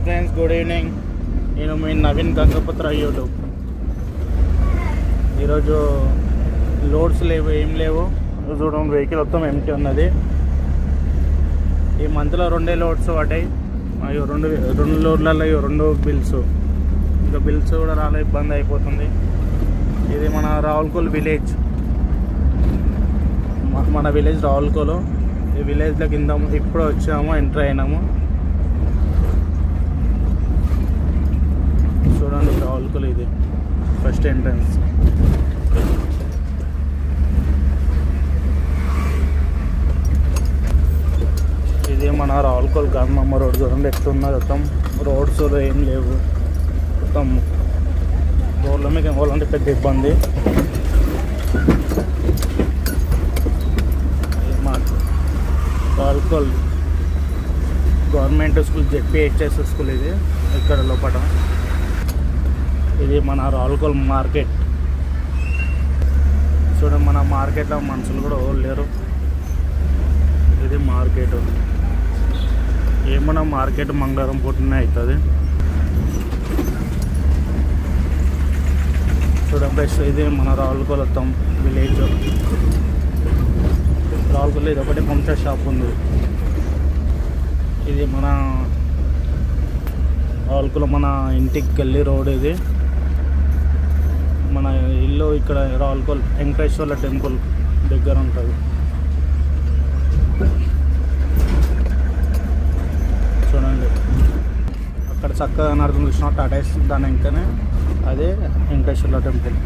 Friends, good evening. నేను మీ Naveen Gangaputra YouTube. ఈరోజు loads లేవు, ఏం లేవు. చూడండి, వెహికల్ మొత్తం ఎంటీ ఉన్నది. ఈ మంత్లో 2 లోడ్స్ పడ్డాయి. అయ్యో, రెండు లోడ్లలో 2 బిల్స్. ఇంకా బిల్స్ కూడా రాలే, ఇబ్బంది అయిపోతుంది. ఇది మన రావులకోల్ విలేజ్. మన విలేజ్ రావులకోలు. ఈ విలేజ్లో కింద ఇప్పుడు వచ్చాము, ఎంటర్ అయినాము. చూడండి, రావులకోలు ఇది ఫస్ట్ ఎంట్రన్స్. ఇది మన రావులకోల్ గాంధమ్మ రోడ్. చూడండి ఎట్లున్నది మొత్తం. రోడ్స్ ఏం లేవు, మొత్తం రోడ్ల మీద పోవాలంటే పెద్ద ఇబ్బంది. రావులకోల్ గవర్నమెంట్ స్కూల్, జెడ్పీహెచ్ఎస్ స్కూల్ ఇది ఇక్కడ లోపల. ఇది మన రావులకోల్ మార్కెట్. చూడండి, మన మార్కెట్లో మనుషులు కూడా లేరు. ఇది మార్కెట్. ఏమన్నా మార్కెట్ మంగళవారం పూటనే అవుతుంది. చూడండి ఫ్రెండ్స్, ఇది మన రావులకోల్ మొత్తం విలేజ్. రావులకోల్ ఇది ఒకటి పంచర్ షాప్ ఉంది. ఇది మన రావులకోల్ మన ఇంటికి వెళ్ళి రోడ్. ఇది మన ఇల్లు ఇక్కడ రావులకోల్ వెంకటేశ్వర్ల టెంపుల్ దగ్గర ఉంటుంది. చూడండి, అక్కడ చక్కగా నడుతుంది చూసిన టాటా. దాని వెంకనే అదే వెంకటేశ్వర్ల టెంపుల్.